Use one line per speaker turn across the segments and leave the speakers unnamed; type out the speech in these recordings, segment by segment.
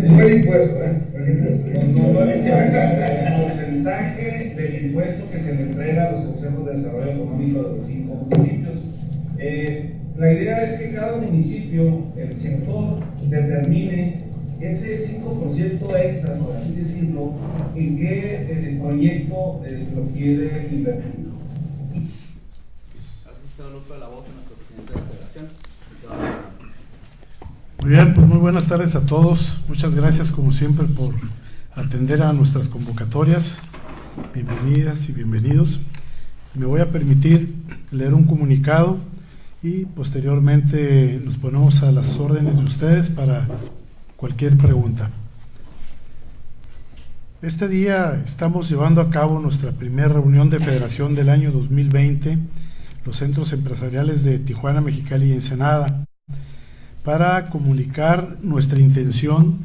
Buen impuesto, ¿eh?
Normalmente el porcentaje del impuesto que se le entrega a los consejos de desarrollo económico de los 5 municipios. La idea es que cada municipio, el sector, determine ese 5% extra, por así decirlo, en qué proyecto lo quiere invertir.
Muy bien, pues muy buenas tardes a todos. Muchas gracias como siempre por atender a nuestras convocatorias. Bienvenidas y bienvenidos. Me voy a permitir leer un comunicado y posteriormente nos ponemos a las órdenes de ustedes para cualquier pregunta. Este día estamos llevando a cabo nuestra primera reunión de federación del año 2020, los centros empresariales de Tijuana, Mexicali y Ensenada, para comunicar nuestra intención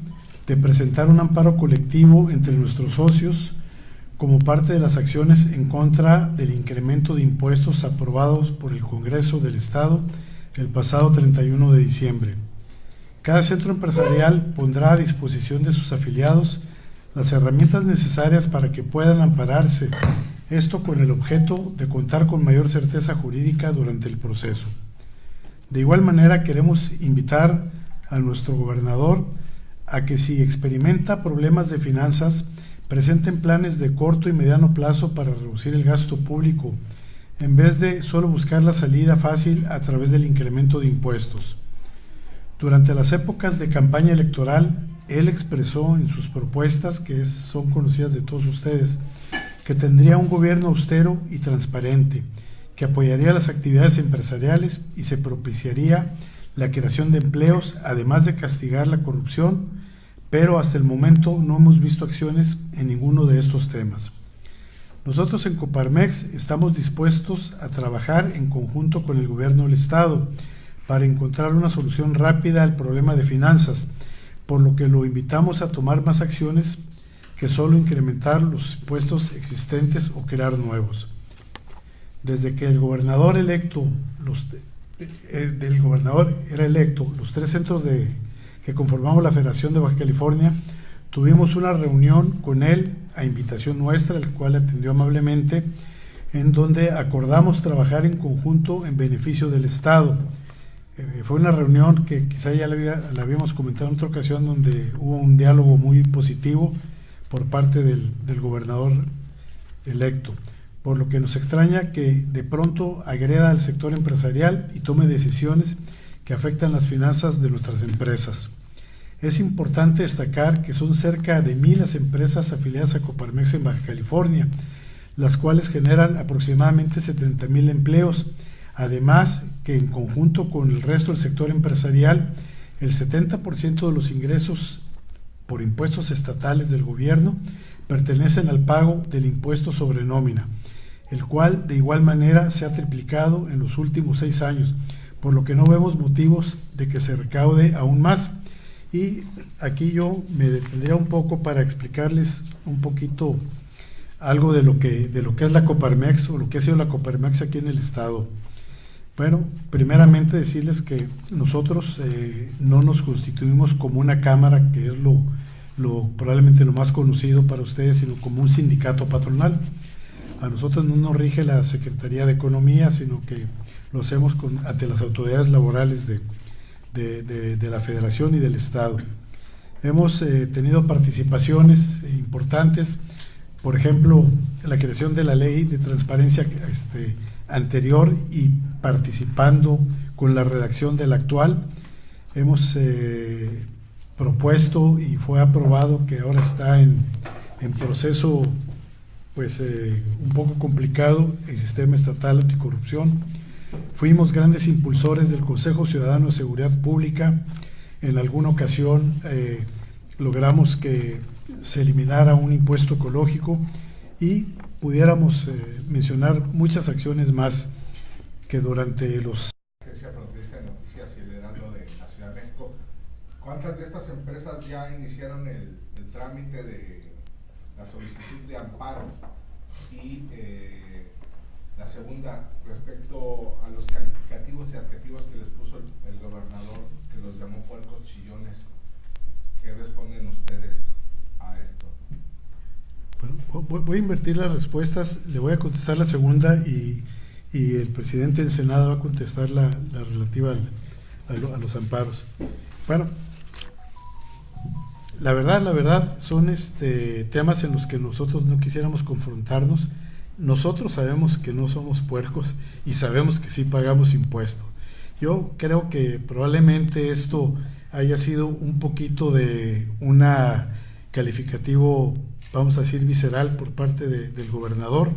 de presentar un amparo colectivo entre nuestros socios como parte de las acciones en contra del incremento de impuestos aprobados por el Congreso del Estado el pasado 31 de diciembre. Cada centro empresarial pondrá a disposición de sus afiliados las herramientas necesarias para que puedan ampararse, esto con el objeto de contar con mayor certeza jurídica durante el proceso. De igual manera, queremos invitar a nuestro gobernador a que, si experimenta problemas de finanzas, presenten planes de corto y mediano plazo para reducir el gasto público, en vez de solo buscar la salida fácil a través del incremento de impuestos. Durante las épocas de campaña electoral, él expresó en sus propuestas, que son conocidas de todos ustedes, que tendría un gobierno austero y transparente, que apoyaría las actividades empresariales y se propiciaría la creación de empleos, además de castigar la corrupción, pero hasta el momento no hemos visto acciones en ninguno de estos temas. Nosotros en Coparmex estamos dispuestos a trabajar en conjunto con el gobierno del Estado para encontrar una solución rápida al problema de finanzas, por lo que lo invitamos a tomar más acciones que solo incrementar los impuestos existentes o crear nuevos. Desde que el gobernador electo, del gobernador era electo, los tres centros que conformamos la Federación de Baja California, tuvimos una reunión con él a invitación nuestra, el cual atendió amablemente, en donde acordamos trabajar en conjunto en beneficio del Estado. Fue una reunión que quizá ya la habíamos comentado en otra ocasión, donde hubo un diálogo muy positivo por parte del gobernador electo, por lo que nos extraña que de pronto agreda al sector empresarial y tome decisiones que afectan las finanzas de nuestras empresas. Es importante destacar que son cerca de 1,000 las empresas afiliadas a Coparmex en Baja California, las cuales generan aproximadamente 70,000 empleos. Además, que en conjunto con el resto del sector empresarial, el 70% de los ingresos por impuestos estatales del gobierno pertenecen al pago del impuesto sobre nómina, el cual de igual manera se ha triplicado en los últimos 6 años, por lo que no vemos motivos de que se recaude aún más. Y aquí yo me detendría un poco para explicarles un poquito algo de lo que es la Coparmex, o lo que ha sido la Coparmex aquí en el estado. Bueno, primeramente decirles que nosotros no nos constituimos como una cámara, que es probablemente lo más conocido para ustedes, sino como un sindicato patronal. A nosotros no nos rige la Secretaría de Economía, sino que lo hacemos ante las autoridades laborales de la Federación y del Estado. Hemos tenido participaciones importantes, por ejemplo, la creación de la ley de transparencia anterior y participando con la redacción de la actual. Hemos propuesto y fue aprobado, que ahora está en proceso un poco complicado, el sistema estatal anticorrupción. Fuimos grandes impulsores del Consejo Ciudadano de Seguridad Pública. En alguna ocasión logramos que se eliminara un impuesto ecológico y pudiéramos mencionar muchas acciones más que durante los...
Agencia Fronteriza de Noticias y el Heraldo de la Ciudad de México. ¿Cuántas de estas empresas ya iniciaron el trámite de la solicitud de amparo? Y la segunda, respecto a los calificativos y adjetivos que les puso el gobernador, que los estos chillones. ¿Qué responden ustedes a esto?
Bueno, voy a invertir las respuestas, le voy a contestar la segunda y el presidente Ensenada va a contestar la relativa a los amparos. Bueno, la verdad son temas en los que nosotros no quisiéramos confrontarnos. Nosotros sabemos que no somos puercos y sabemos que sí pagamos impuestos. Yo creo que probablemente esto haya sido un poquito de una calificativo, vamos a decir, visceral por parte del gobernador.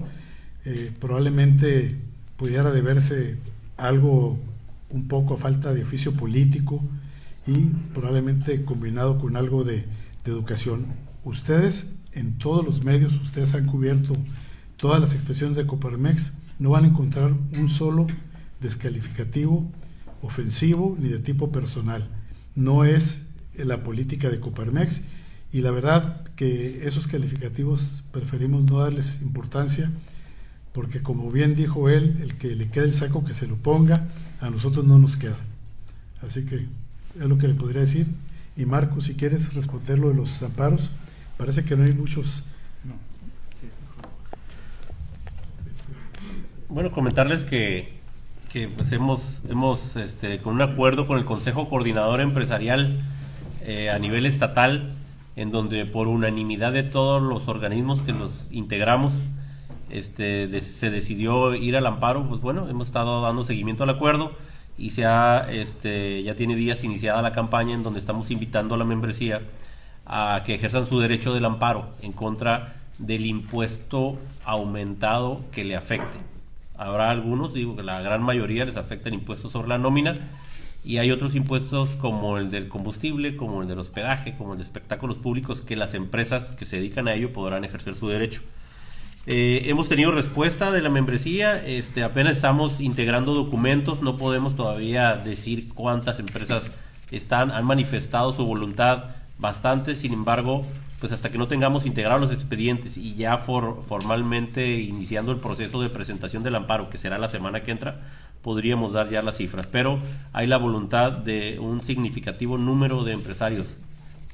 Probablemente pudiera deberse algo un poco a falta de oficio político y probablemente combinado con algo de educación. Ustedes en todos los medios, ustedes han cubierto todas las expresiones de Coparmex, no van a encontrar un solo descalificativo ofensivo ni de tipo personal. No es la política de Coparmex y la verdad que esos calificativos preferimos no darles importancia porque, como bien dijo él, el que le quede el saco que se lo ponga, a nosotros no nos queda. Así que es lo que le podría decir. Y Marco, si quieres responder lo de los amparos, parece que no hay muchos.
Bueno, comentarles que pues hemos con un acuerdo con el Consejo Coordinador Empresarial a nivel estatal, en donde por unanimidad de todos los organismos que los integramos, se decidió ir al amparo. Pues bueno, hemos estado dando seguimiento al acuerdo y ya tiene días iniciada la campaña en donde estamos invitando a la membresía a que ejerzan su derecho del amparo en contra del impuesto aumentado que le afecte. Habrá algunos, digo que la gran mayoría les afecta el impuesto sobre la nómina, y hay otros impuestos como el del combustible, como el del hospedaje, como el de espectáculos públicos, que las empresas que se dedican a ello podrán ejercer su derecho. Hemos tenido respuesta de la membresía, apenas estamos integrando documentos, no podemos todavía decir cuántas empresas han manifestado su voluntad, bastante. Sin embargo, pues hasta que no tengamos integrados los expedientes y ya formalmente iniciando el proceso de presentación del amparo, que será la semana que entra, podríamos dar ya las cifras. Pero hay la voluntad de un significativo número de empresarios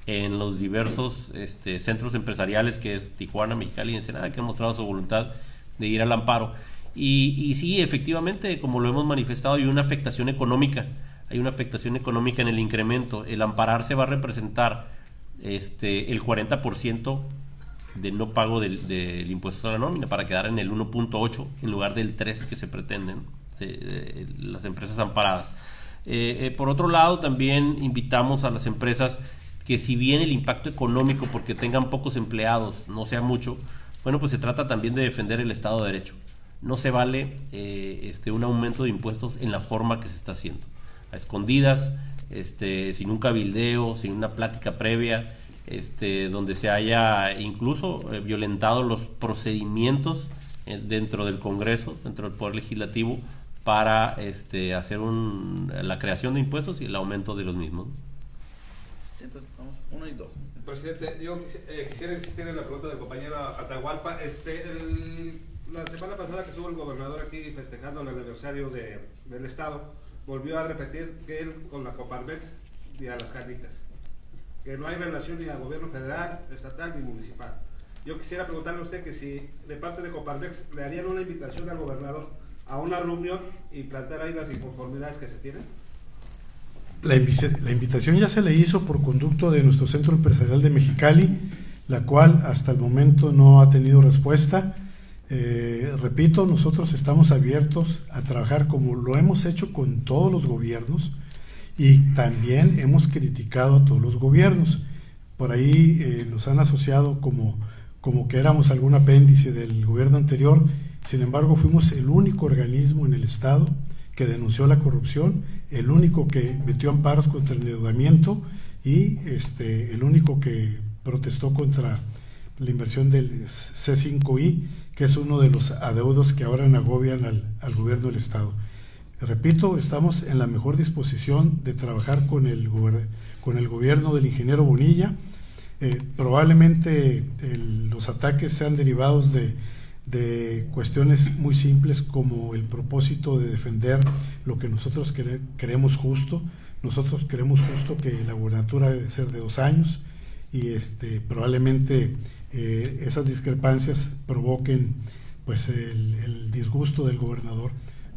en los diversos centros empresariales, que es Tijuana, Mexicali y Ensenada, que han mostrado su voluntad de ir al amparo. Y sí, efectivamente, como lo hemos manifestado, hay una afectación económica. Hay una afectación económica en el incremento. El ampararse va a representar el 40% de no pago del impuesto a la nómina, para quedar en el 1.8 en lugar del 3 que se pretenden las empresas amparadas. Por otro lado, también invitamos a las empresas que, si bien el impacto económico porque tengan pocos empleados no sea mucho, bueno, pues se trata también de defender el Estado de Derecho. No se vale un aumento de impuestos en la forma que se está haciendo, a escondidas, sin un cabildeo, sin una plática previa, donde se haya incluso violentado los procedimientos dentro del Congreso, dentro del Poder Legislativo, para hacer la creación de impuestos y el aumento de los mismos.
Entonces, vamos, 1 y 2.
Presidente, yo quisiera insistir en la pregunta del compañero Atahualpa. La semana pasada que estuvo el gobernador aquí festejando el aniversario del Estado, volvió a repetir que él con la Coparmex y a las carnitas, que no hay relación ni al gobierno federal, estatal ni municipal. Yo quisiera preguntarle a usted que si de parte de Coparmex le harían una invitación al gobernador a una reunión y plantear ahí las inconformidades que se tienen.
La invitación ya se le hizo por conducto de nuestro Centro Empresarial de Mexicali, la cual hasta el momento no ha tenido respuesta. Repito, nosotros estamos abiertos a trabajar como lo hemos hecho con todos los gobiernos, y también hemos criticado a todos los gobiernos. Por ahí nos han asociado como que éramos algún apéndice del gobierno anterior. Sin embargo, fuimos el único organismo en el estado que denunció la corrupción, el único que metió amparos contra el endeudamiento y el único que protestó contra la inversión del C5I, que es uno de los adeudos que ahora agobian al gobierno del estado. Repito, estamos en la mejor disposición de trabajar con el gobierno del ingeniero Bonilla. Probablemente los ataques sean derivados de cuestiones muy simples, como el propósito de defender lo que nosotros creemos justo, Nosotros creemos justo que la gubernatura debe ser de 2 años y probablemente esas discrepancias provoquen pues el disgusto del gobernador.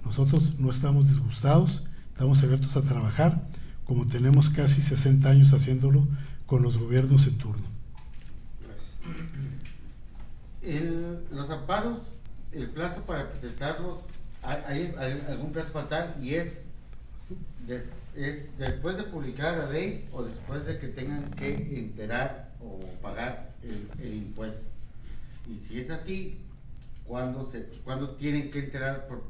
Nosotros no estamos disgustados, estamos abiertos a trabajar, como tenemos casi 60 años haciéndolo con los gobiernos en turno.
Los amparos, el plazo para presentarlos, ¿hay algún plazo fatal? Y es después de publicar la ley o después de que tengan que enterar o pagar el impuesto. Y si es así, ¿cuándo tienen que enterar por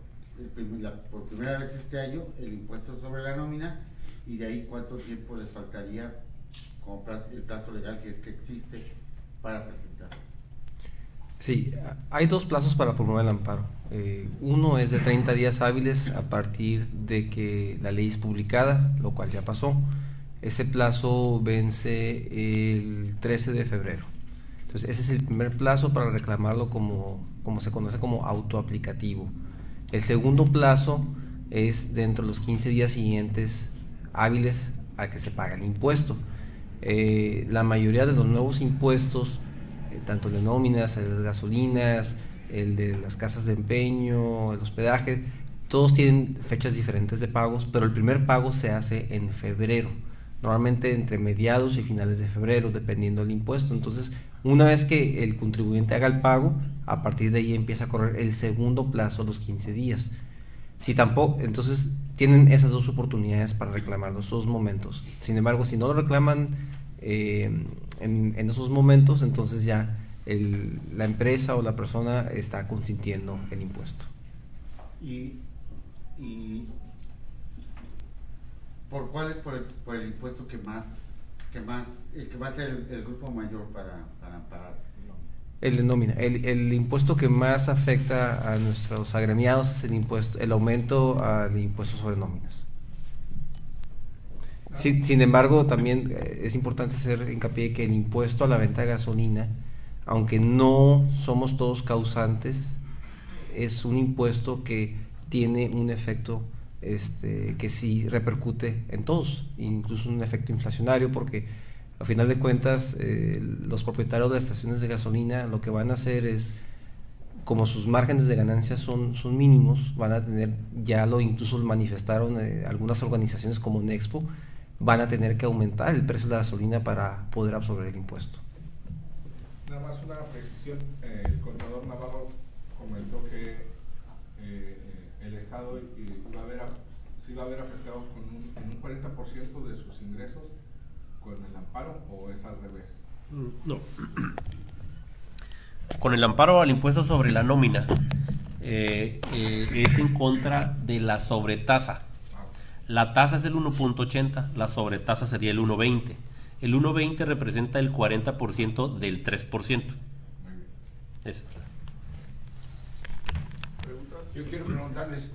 primera vez este año el impuesto sobre la nómina? Y de ahí, ¿cuánto tiempo les faltaría como el plazo legal, si es que existe, para presentar?
Sí, hay 2 plazos para promover el amparo. Uno es de 30 días hábiles a partir de que la ley es publicada, lo cual ya pasó. Ese plazo vence el 13 de febrero. Entonces, ese es el primer plazo para reclamarlo como se conoce como autoaplicativo. El segundo plazo es dentro de los 15 días siguientes hábiles a que se paga el impuesto. La mayoría de los nuevos impuestos, tanto de nóminas, el de gasolinas, el de las casas de empeño, el hospedaje, todos tienen fechas diferentes de pagos, pero el primer pago se hace en febrero, normalmente entre mediados y finales de febrero, dependiendo del impuesto. Entonces, una vez que el contribuyente haga el pago, a partir de ahí empieza a correr el segundo plazo, los 15 días. Si tampoco, entonces tienen esas 2 oportunidades para reclamar los 2 momentos. Sin embargo, si no lo reclaman en esos momentos, entonces ya la empresa o la persona está consintiendo el impuesto.
¿Y por cuál es por el impuesto que va a ser el grupo mayor para ampararse?
El de nómina. El impuesto que más afecta a nuestros agremiados es el aumento al impuesto sobre nóminas. Sin embargo, también es importante hacer hincapié que el impuesto a la venta de gasolina, aunque no somos todos causantes, es un impuesto que tiene un efecto que sí repercute en todos, incluso un efecto inflacionario, porque a final de cuentas los propietarios de estaciones de gasolina lo que van a hacer es, como sus márgenes de ganancia son mínimos, van a tener, incluso lo manifestaron algunas organizaciones como Nexpo, van a tener que aumentar el precio de la gasolina para poder absorber el impuesto.
Nada más una precisión, el contador Navarro comentó que el Estado se iba a ver afectado en un 40% de sus ingresos con el amparo, ¿o es al revés?
No. Con el amparo al impuesto sobre la nómina es en contra de la sobretasa. La tasa es el 1.80, la sobretasa sería el 1.20. El 1.20 representa el 40% del 3%. Eso.
Yo quiero preguntarles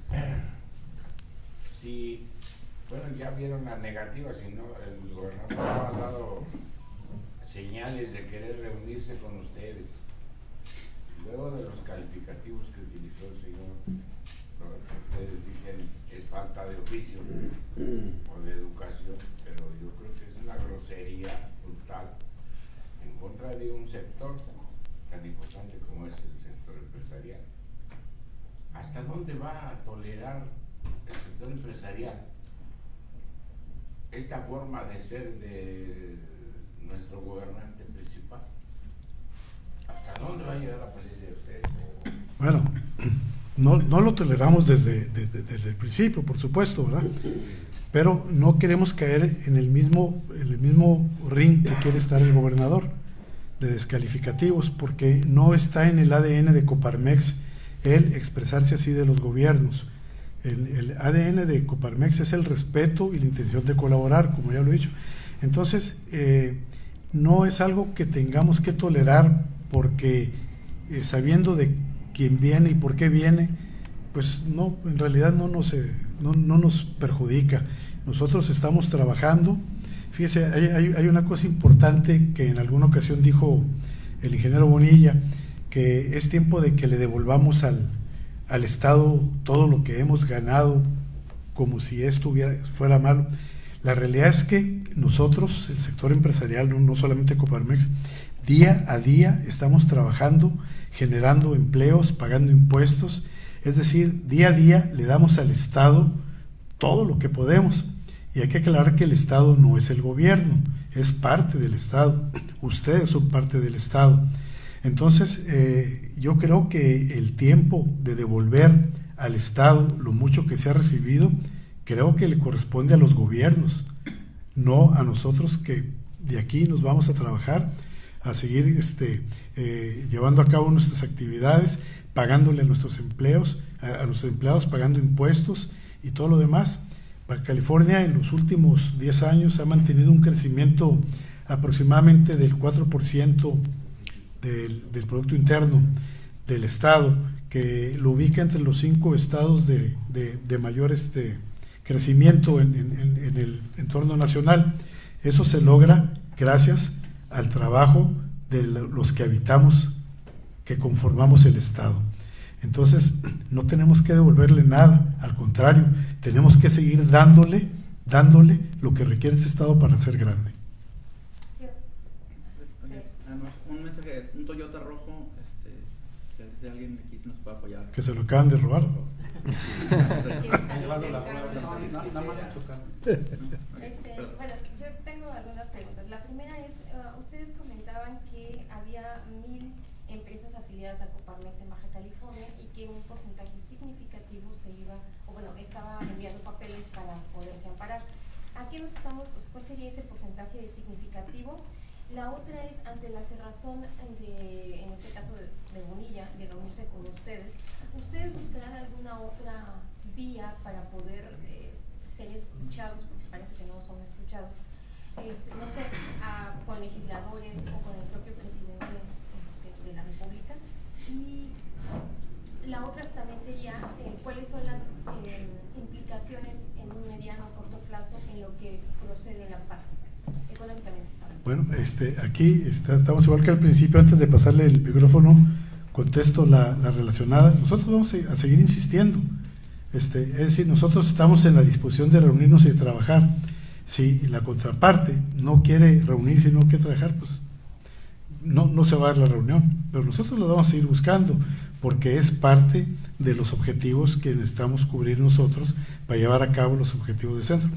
si, bueno, ya vieron la negativa, si no, el gobernador no ha dado señales de querer reunirse con ustedes. Luego de los calificativos que utilizó el señor, ustedes dicen es falta de oficio o de educación, pero yo creo que es una grosería brutal en contra de un sector tan importante como es el sector empresarial. ¿Hasta dónde va a tolerar el sector empresarial esta forma de ser de nuestro gobernante principal? ¿Hasta dónde va a llegar la presencia de ustedes?
Bueno, no lo toleramos desde el principio, por supuesto, ¿verdad? Pero no queremos caer en el mismo ring que quiere estar el gobernador, de descalificativos, porque no está en el ADN de Coparmex el expresarse así de los gobiernos. El ADN de Coparmex es el respeto y la intención de colaborar, como ya lo he dicho. Entonces, no es algo que tengamos que tolerar, porque sabiendo de quién viene y por qué viene, pues no, en realidad no nos perjudica. Nosotros estamos trabajando. Fíjese, hay una cosa importante que en alguna ocasión dijo el ingeniero Bonilla, que es tiempo de que le devolvamos al Estado todo lo que hemos ganado, como si esto fuera malo. La realidad es que nosotros, el sector empresarial, no solamente Coparmex, día a día estamos trabajando, generando empleos, pagando impuestos, es decir, día a día le damos al Estado todo lo que podemos. Y hay que aclarar que el Estado no es el gobierno, es parte del Estado. Ustedes son parte del Estado. Entonces, yo creo que el tiempo de devolver al Estado lo mucho que se ha recibido, creo que le corresponde a los gobiernos, no a nosotros, que de aquí nos vamos a trabajar, a seguir llevando a cabo nuestras actividades, pagándole a nuestros empleos, a nuestros empleados, pagando impuestos y todo lo demás. Baja California en los últimos 10 años ha mantenido un crecimiento aproximadamente del 4% del Producto Interno del Estado, que lo ubica entre los 5 estados de mayor crecimiento en el entorno nacional. Eso se logra gracias al trabajo de los que habitamos, que conformamos el Estado. Entonces, no tenemos que devolverle nada, al contrario, tenemos que seguir dándole lo que requiere ese Estado para ser grande.
Un mensaje, un Toyota rojo, si alguien aquí nos puede apoyar.
Que se lo acaban de robar.
Bueno, yo tengo algunas preguntas. La primera es, ustedes comentaban que había 1000 empresas afiliadas a Coparmex en Baja California y que un porcentaje significativo se iba, o bueno, estaba enviando papeles para poderse amparar. Aquí nos estamos, ¿cuál sería ese porcentaje significativo? La otra es, ante la cerrazón en este caso de Bonilla, de reunirse con ustedes, ¿ustedes buscarán alguna otra vía para poder ser escuchados? Porque parece que no son escuchados. No sé, con legisladores o con el propio presidente de la República. Y la otra también sería, ¿cuáles son las implicaciones en un mediano o corto plazo en lo que procede el amparo, económicamente?
Bueno, aquí estamos igual que al principio. Antes de pasarle el micrófono, contesto la relacionada. Nosotros vamos a seguir insistiendo. Es decir, nosotros estamos en la disposición de reunirnos y de trabajar. Si la contraparte no quiere reunirse y no quiere trabajar, pues no se va a dar la reunión. Pero nosotros lo vamos a seguir buscando, porque es parte de los objetivos que necesitamos cubrir nosotros para llevar a cabo los objetivos del centro.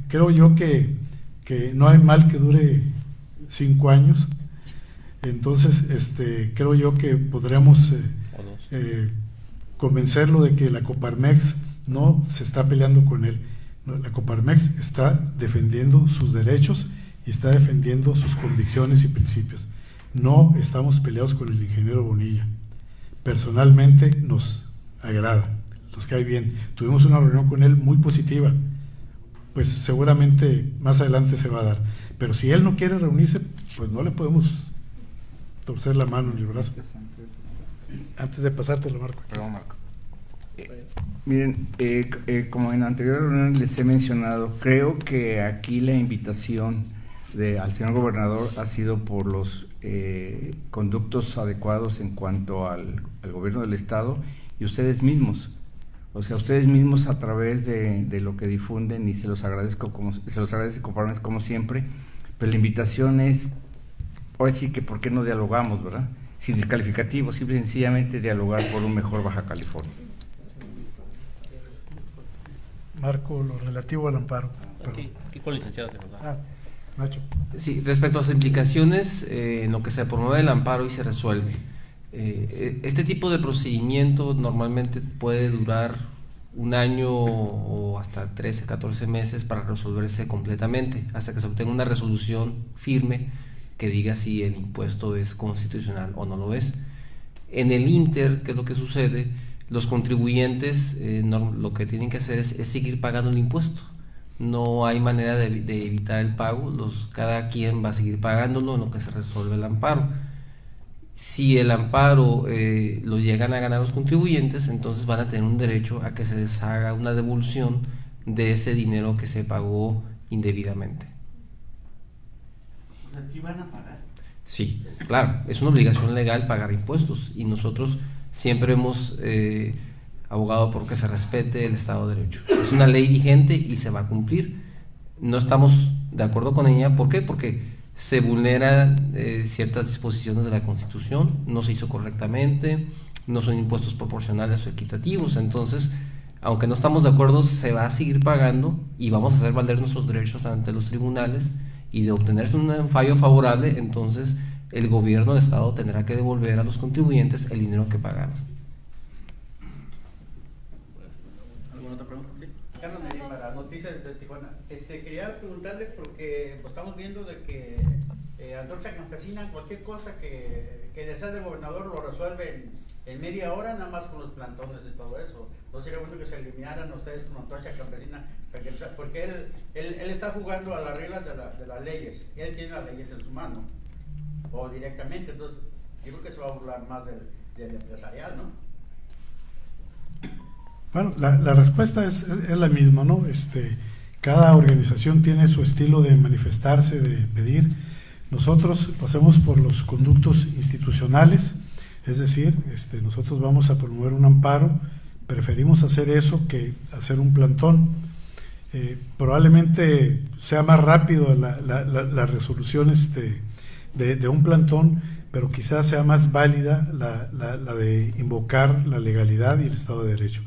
Creo yo que no hay mal que dure 5 años. Entonces, creo yo que podremos convencerlo de que la Coparmex no se está peleando con él. La Coparmex está defendiendo sus derechos y está defendiendo sus convicciones y principios. No estamos peleados con el ingeniero Bonilla. Personalmente nos agrada, nos cae bien. Tuvimos una reunión con él muy positiva. Pues seguramente más adelante se va a dar. Pero si él no quiere reunirse, pues no le podemos torcer la mano ni el brazo. Antes de pasártelo, Marco.
Perdón, Marco.
Miren, como en anterior reunión les he mencionado, creo que aquí la invitación al señor gobernador ha sido por los conductos adecuados en cuanto al gobierno del estado y ustedes mismos. O sea, ustedes mismos a través de lo que difunden, y se los agradezco Coparmex como siempre, pero la invitación es, ahora sí que ¿por qué no dialogamos, verdad? Sin descalificativos, simple y sencillamente dialogar por un mejor Baja California.
Marco, lo relativo al amparo.
Aquí con el licenciado que nos da.
Nacho.
Sí, respecto a las implicaciones, en lo que se promueve el amparo y se resuelve. Este tipo de procedimiento normalmente puede durar 1 año o hasta 13, 14 meses para resolverse completamente, hasta que se obtenga una resolución firme que diga si el impuesto es constitucional o no lo es. En el Inter, ¿qué es lo que sucede? Los contribuyentes lo que tienen que hacer es seguir pagando el impuesto. No hay manera de evitar el pago, cada quien va a seguir pagándolo en lo que se resuelve el amparo. Si el amparo lo llegan a ganar los contribuyentes, entonces van a tener un derecho a que se les haga una devolución de ese dinero que se pagó indebidamente.
O sea, ¿sí van a pagar?
Sí, claro, es una obligación legal pagar impuestos y nosotros siempre hemos abogado porque se respete el Estado de Derecho. Es una ley vigente y se va a cumplir. No estamos de acuerdo con ella. ¿Por qué? Porque se vulneran ciertas disposiciones de la Constitución, no se hizo correctamente, no son impuestos proporcionales o equitativos. Entonces, aunque no estamos de acuerdo, se va a seguir pagando y vamos a hacer valer nuestros derechos ante los tribunales, y de obtenerse un fallo favorable, entonces el gobierno del Estado tendrá que devolver a los contribuyentes el dinero que pagaron.
¿Alguna otra pregunta? Sí.
Carlos Neri, para Noticias de Tijuana. Quería preguntarle porque estamos viendo de que Antorcha Campesina, cualquier cosa que desea el gobernador lo resuelve en media hora, nada más con los plantones y todo eso. ¿No sería bueno que se eliminaran ustedes con Antorcha Campesina? Porque él está jugando a las reglas de las leyes. Él tiene las leyes en su mano, o directamente. Entonces, yo creo que se va a burlar más del empresarial, ¿no?
Bueno, la respuesta es la misma, ¿no? Cada organización tiene su estilo de manifestarse, de pedir. Nosotros pasamos por los conductos institucionales, es decir, nosotros vamos a promover un amparo, preferimos hacer eso que hacer un plantón. Probablemente sea más rápido la resolución de un plantón, pero quizás sea más válida la de invocar la legalidad y el Estado de Derecho.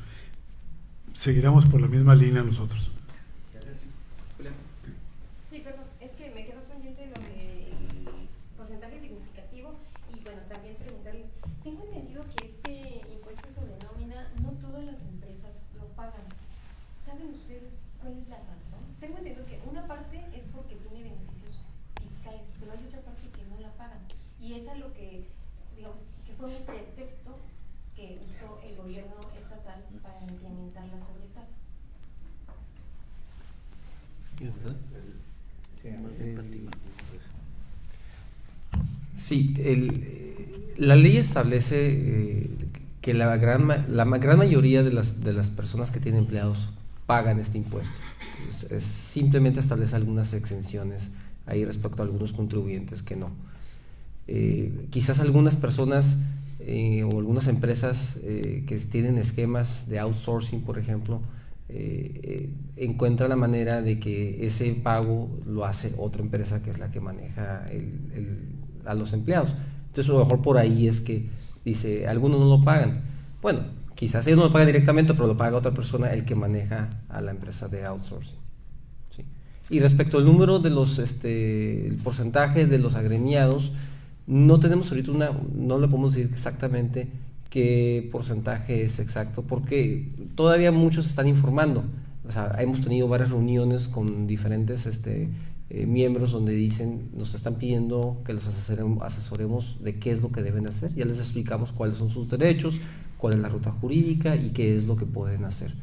Seguiremos por la misma línea nosotros.
Sí, perdón, es que me quedó pendiente lo del porcentaje significativo y bueno, también preguntarles, tengo entendido que este impuesto sobre nómina no todas las empresas lo pagan. ¿Saben ustedes cuál es la razón? Tengo entendido que una parte es porque tiene beneficios fiscales, pero hay otra parte que no la pagan. Y es a lo que, digamos, que fue un pretexto que usó el gobierno estatal para implementar la sobretasa.
Sí, la ley establece que la gran mayoría de las personas que tienen empleados pagan este impuesto. Simplemente establece algunas exenciones ahí respecto a algunos contribuyentes que no. Quizás algunas personas o algunas empresas que tienen esquemas de outsourcing, por ejemplo, encuentran la manera de que ese pago lo hace otra empresa que es la que maneja a los empleados. Entonces a lo mejor por ahí es que dice, algunos no lo pagan. Bueno, quizás ellos no lo pagan directamente, pero lo paga otra persona, el que maneja a la empresa de outsourcing. ¿Sí? Y respecto al número de los, el porcentaje de los agremiados, no tenemos ahorita no le podemos decir exactamente qué porcentaje es exacto, porque todavía muchos se están informando. O sea, hemos tenido varias reuniones con diferentes miembros donde dicen, nos están pidiendo que los asesoremos de qué es lo que deben hacer. Ya les explicamos cuáles son sus derechos, cuál es la ruta jurídica y qué es lo que pueden hacer.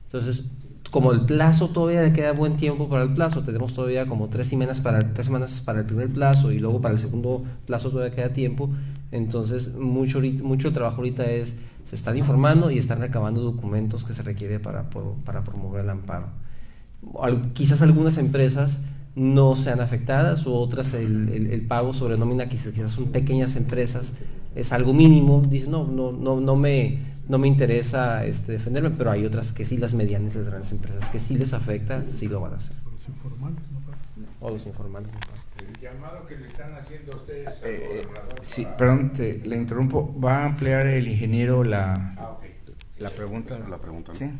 Entonces, como el plazo todavía queda buen tiempo para el plazo, tenemos todavía como 3 semanas para el primer plazo y luego para el segundo plazo todavía queda tiempo. Entonces mucho el trabajo ahorita se están informando y están recabando documentos que se requiere para promover el amparo. Quizás algunas empresas no sean afectadas, o otras el pago sobre nómina, quizás son pequeñas empresas, es algo mínimo, dicen no me interesa defenderme, pero hay otras que sí, las medianas y las grandes empresas, que sí les afecta, sí lo van a hacer.
Los informales, ¿no?
O los informales.
El llamado que le están haciendo a ustedes al gobernador.
Sí, perdón, le interrumpo. ¿Va a ampliar el ingeniero la pregunta?
La pregunta, ¿no?
Sí.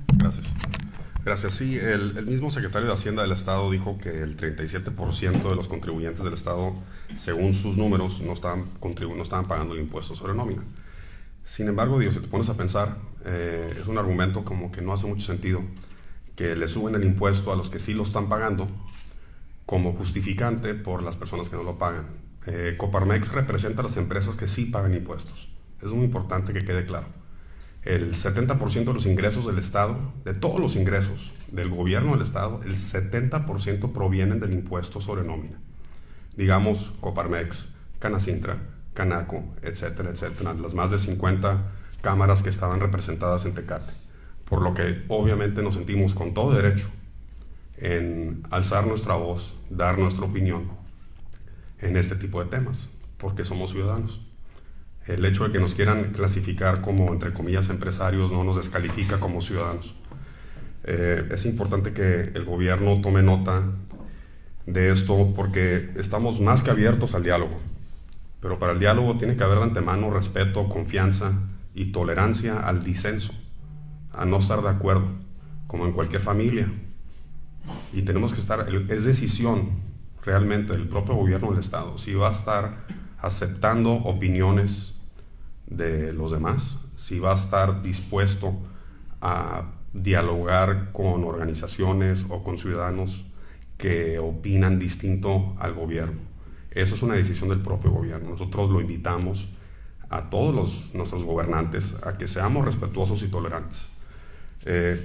Gracias. Sí, el mismo secretario de Hacienda del Estado dijo que el 37% de los contribuyentes del Estado, según sus números, no estaban pagando el impuesto sobre nómina. Sin embargo, si te pones a pensar, es un argumento como que no hace mucho sentido que le suben el impuesto a los que sí lo están pagando como justificante por las personas que no lo pagan. Coparmex representa a las empresas que sí pagan impuestos. Es muy importante que quede claro. El 70% de los ingresos del Estado, de todos los ingresos del gobierno del Estado, el 70% provienen del impuesto sobre nómina. Digamos, Coparmex, Canacintra, Canaco, etcétera, etcétera, las más de 50 cámaras que estaban representadas en Tecate. Por lo que obviamente nos sentimos con todo derecho en alzar nuestra voz, dar nuestra opinión en este tipo de temas, porque somos ciudadanos. El hecho de que nos quieran clasificar como, entre comillas, empresarios no nos descalifica como ciudadanos. Es importante que el gobierno tome nota de esto porque estamos más que abiertos al diálogo. Pero para el diálogo tiene que haber de antemano respeto, confianza y tolerancia al disenso, a no estar de acuerdo, como en cualquier familia. Y tenemos que estar, es decisión realmente del propio gobierno del Estado, si va a estar aceptando opiniones de los demás, si va a estar dispuesto a dialogar con organizaciones o con ciudadanos que opinan distinto al gobierno. Eso es una decisión del propio gobierno. Nosotros lo invitamos a todos nuestros gobernantes a que seamos respetuosos y tolerantes.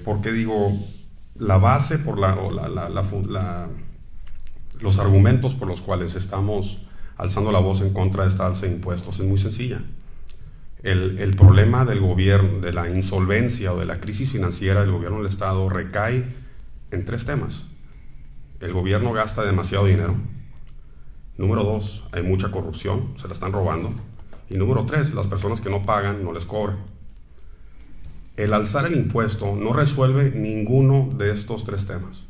Porque digo, la base por los argumentos por los cuales estamos alzando la voz en contra de esta alza de impuestos es muy sencilla. El problema del gobierno, de la insolvencia o de la crisis financiera del gobierno del Estado recae en 3 temas. El gobierno gasta demasiado dinero. Número 2, hay mucha corrupción, se la están robando. Y número 3, las personas que no pagan no les cobran. El alzar el impuesto no resuelve ninguno de estos 3 temas.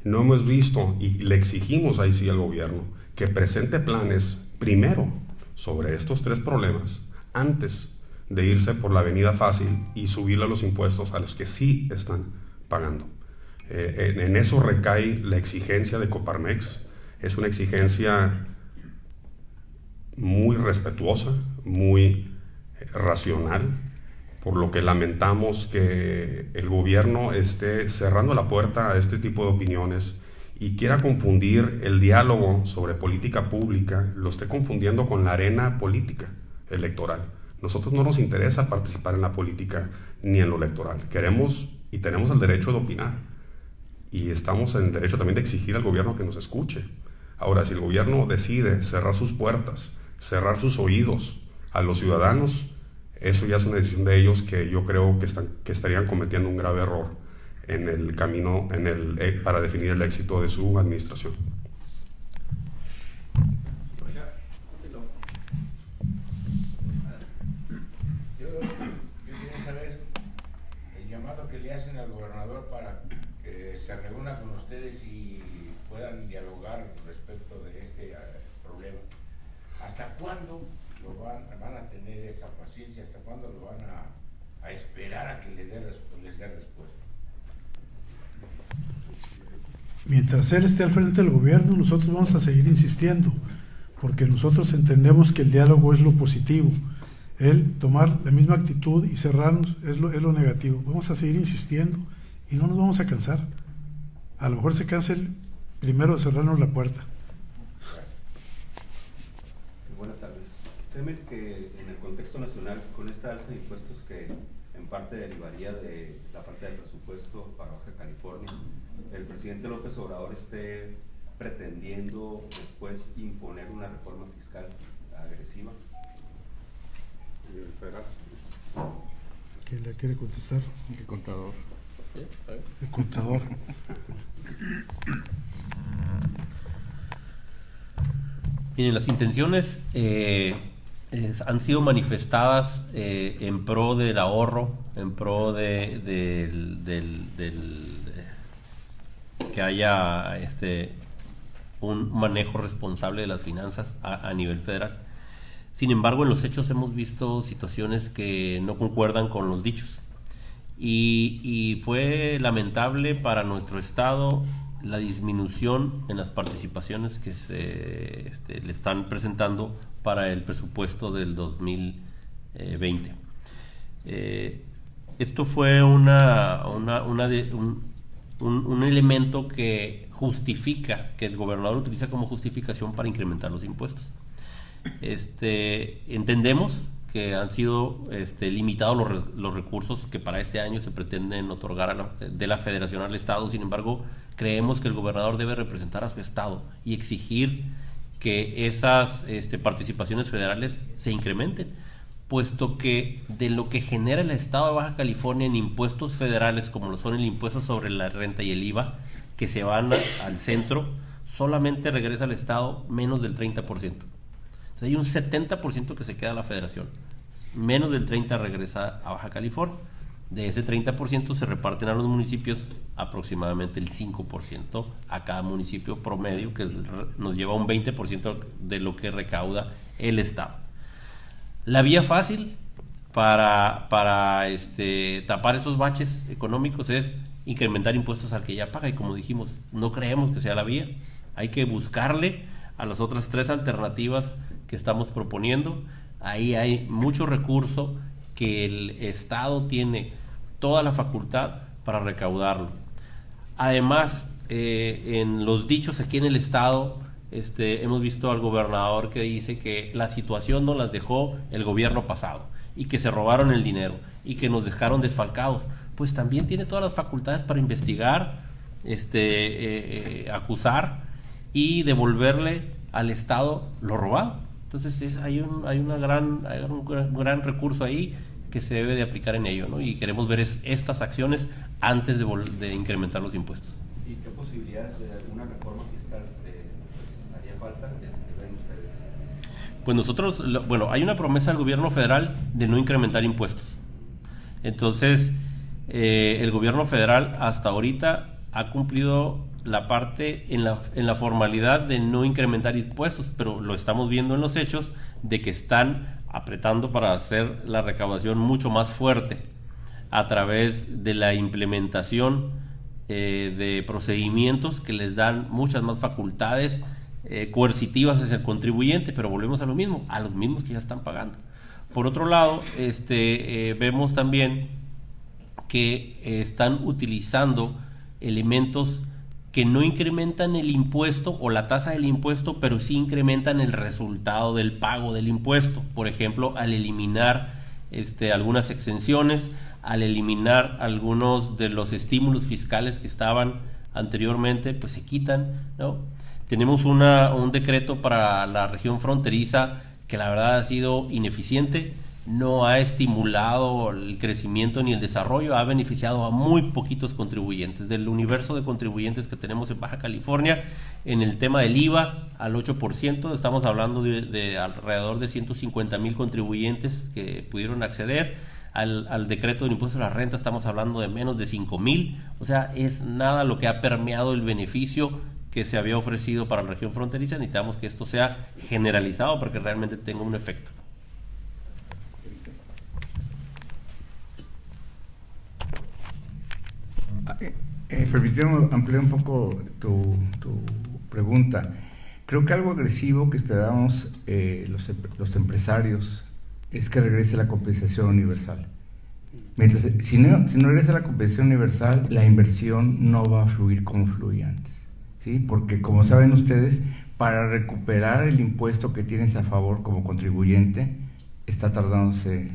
No hemos visto, y le exigimos ahí sí al gobierno, que presente planes primero sobre estos 3 problemas antes de irse por la avenida fácil y subirle los impuestos a los que sí están pagando. En eso recae la exigencia de Coparmex. Es una exigencia muy respetuosa, muy racional, por lo que lamentamos que el gobierno esté cerrando la puerta a este tipo de opiniones y quiera confundir el diálogo sobre política pública, lo esté confundiendo con la arena política electoral. Nosotros no nos interesa participar en la política ni en lo electoral. Queremos y tenemos el derecho de opinar y estamos en el derecho también de exigir al gobierno que nos escuche. Ahora, si el gobierno decide cerrar sus puertas, cerrar sus oídos a los ciudadanos, eso ya es una decisión de ellos que yo creo que estarían cometiendo un grave error en el camino para definir el éxito de su administración.
Yo quería saber el llamado que le hacen al gobernador para que se reúna con ustedes y puedan dialogar respecto de este problema. ¿Hasta cuándo van a tener esa paciencia? ¿Hasta cuándo lo van a esperar a que les dé respuesta?
Mientras él esté al frente del gobierno, nosotros vamos a seguir insistiendo, porque nosotros entendemos que el diálogo es lo positivo. Él tomar la misma actitud y cerrarnos es lo negativo. Vamos a seguir insistiendo y no nos vamos a cansar. A lo mejor se cansa el primero de cerrarnos la puerta.
Buenas tardes. Temen que en el contexto nacional, con esta alza de impuestos que en parte derivaría de la parte del presupuesto para Baja California, el presidente López Obrador esté pretendiendo después imponer una reforma fiscal agresiva.
¿Quién le quiere contestar?
El contador.
El contador.
Miren, las intenciones han sido manifestadas en pro del ahorro, en pro que haya un manejo responsable de las finanzas a nivel federal. Sin embargo, en los hechos hemos visto situaciones que no concuerdan con los dichos. Y fue lamentable para nuestro estado la disminución en las participaciones que se le están presentando para el presupuesto del 2020. Esto fue un elemento que justifica, que el gobernador utiliza como justificación para incrementar los impuestos. Entendemos que han sido limitados los recursos que para este año se pretenden otorgar de la Federación al Estado. Sin embargo, creemos que el gobernador debe representar a su Estado y exigir que esas participaciones federales se incrementen, puesto que de lo que genera el Estado de Baja California en impuestos federales, como lo son el impuesto sobre la renta y el IVA, que se van al centro, solamente regresa al Estado menos del 30%. O sea, hay un 70% que se queda a la federación, menos del 30% regresa a Baja California. De ese 30% se reparten a los municipios aproximadamente el 5% a cada municipio promedio, que nos lleva un 20% de lo que recauda el Estado. La vía fácil para tapar esos baches económicos es incrementar impuestos al que ya paga, y como dijimos, no creemos que sea la vía. Hay que buscarle a las otras 3 alternativas que estamos proponiendo. Ahí hay mucho recurso que el Estado tiene toda la facultad para recaudarlo. Además, en los dichos aquí en el Estado, hemos visto al gobernador que dice que la situación nos las dejó el gobierno pasado y que se robaron el dinero y que nos dejaron desfalcados. Pues también tiene todas las facultades para investigar, acusar y devolverle al Estado lo robado. Entonces hay un gran recurso ahí que se debe de aplicar en ello, ¿no? Y queremos ver estas acciones antes de incrementar los impuestos.
¿Y qué posibilidades de alguna reforma fiscal haría falta ven ustedes?
Pues nosotros, hay una promesa del gobierno federal de no incrementar impuestos. Entonces, el gobierno federal hasta ahorita ha cumplido la parte en la formalidad de no incrementar impuestos, pero lo estamos viendo en los hechos de que están apretando para hacer la recaudación mucho más fuerte a través de la implementación de procedimientos que les dan muchas más facultades coercitivas hacia el contribuyente, pero volvemos a lo mismo, a los mismos que ya están pagando. Por otro lado, vemos también que están utilizando elementos que no incrementan el impuesto o la tasa del impuesto, pero sí incrementan el resultado del pago del impuesto. Por ejemplo, al eliminar algunas exenciones, al eliminar algunos de los estímulos fiscales que estaban anteriormente, pues se quitan, ¿no? Tenemos un decreto para la región fronteriza que la verdad ha sido ineficiente, no ha estimulado el crecimiento ni el desarrollo, ha beneficiado a muy poquitos contribuyentes. Del universo de contribuyentes que tenemos en Baja California, en el tema del IVA, al 8%, estamos hablando de alrededor de 150,000 contribuyentes que pudieron acceder. Al decreto del impuesto a la renta estamos hablando de menos de 5,000, o sea, es nada lo que ha permeado el beneficio que se había ofrecido para la región fronteriza. Necesitamos que esto sea generalizado para que realmente tenga un efecto.
Permíteme ampliar un poco tu pregunta. Creo que algo agresivo que esperábamos los empresarios es que regrese la compensación universal. Mientras, si no regresa la compensación universal, la inversión no va a fluir como fluía antes, ¿sí? Porque como saben ustedes, para recuperar el impuesto que tienes a favor como contribuyente, está tardándose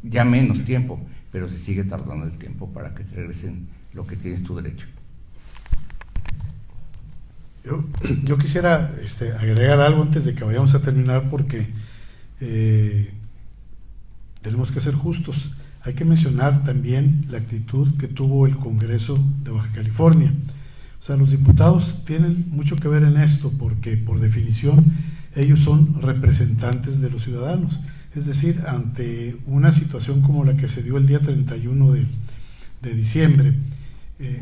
ya menos tiempo, pero se sigue tardando el tiempo para que te regresen lo que tienes tu derecho.
Yo quisiera agregar algo antes de que vayamos a terminar, porque tenemos que ser justos. Hay que mencionar también la actitud que tuvo el Congreso de Baja California. O sea, los diputados tienen mucho que ver en esto, porque por definición ellos son representantes de los ciudadanos. Es decir, ante una situación como la que se dio el día 31 de diciembre,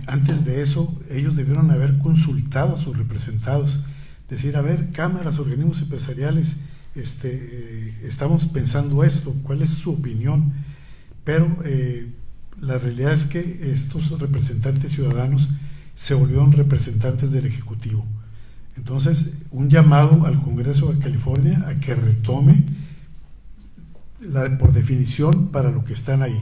antes de eso ellos debieron haber consultado a sus representados, decir, a ver, cámaras, organismos empresariales, estamos pensando esto, ¿cuál es su opinión? Pero la realidad es que estos representantes ciudadanos se volvieron representantes del Ejecutivo. Entonces, un llamado al Congreso de California a que retome por definición para lo que están ahí.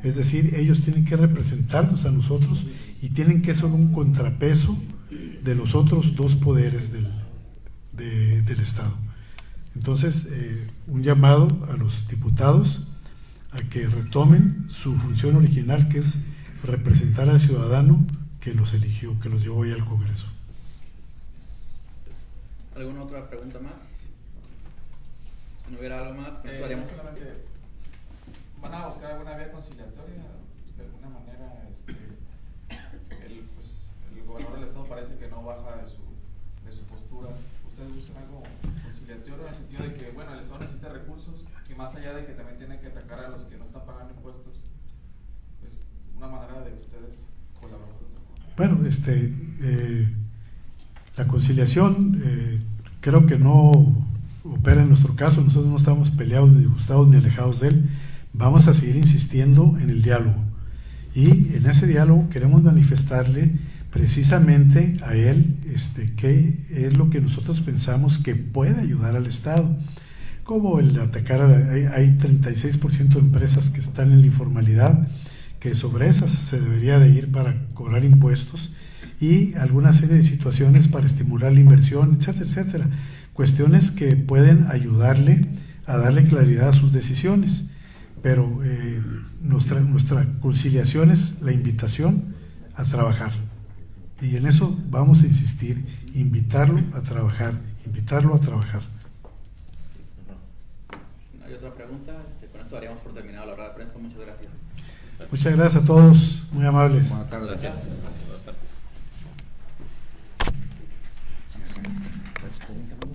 Es decir, ellos tienen que representarnos a nosotros y tienen que ser un contrapeso de los otros dos poderes del Estado. Entonces, un llamado a los diputados a que retomen su función original, que es representar al ciudadano que los eligió, que los llevó ahí al Congreso.
¿Alguna otra pregunta más? Si no hubiera algo más,
solamente van a buscar alguna vía conciliatoria. De alguna manera, el gobernador del estado parece que no baja de su postura. ustedes buscan algo conciliatorio en el sentido de que, bueno, el Estado necesita recursos y más allá de que también tienen que atacar a los que no están pagando impuestos, pues una manera de ustedes colaborar.
Bueno, la conciliación creo que no opera en nuestro caso. Nosotros no estamos peleados, ni disgustados, ni alejados de él. Vamos a seguir insistiendo en el diálogo, y en ese diálogo queremos manifestarle precisamente a él qué es lo que nosotros pensamos que puede ayudar al Estado, como el atacar hay 36% de empresas que están en la informalidad, que sobre esas se debería de ir para cobrar impuestos, y alguna serie de situaciones para estimular la inversión, etcétera, etcétera. Cuestiones que pueden ayudarle a darle claridad a sus decisiones, pero nuestra conciliación es la invitación a trabajar, y en eso vamos a insistir, invitarlo a trabajar.
¿Hay otra pregunta? Con esto daríamos por terminado la hora de prensa. Muchas gracias.
Muchas gracias a todos, muy amables.
Buenas tardes.
Gracias.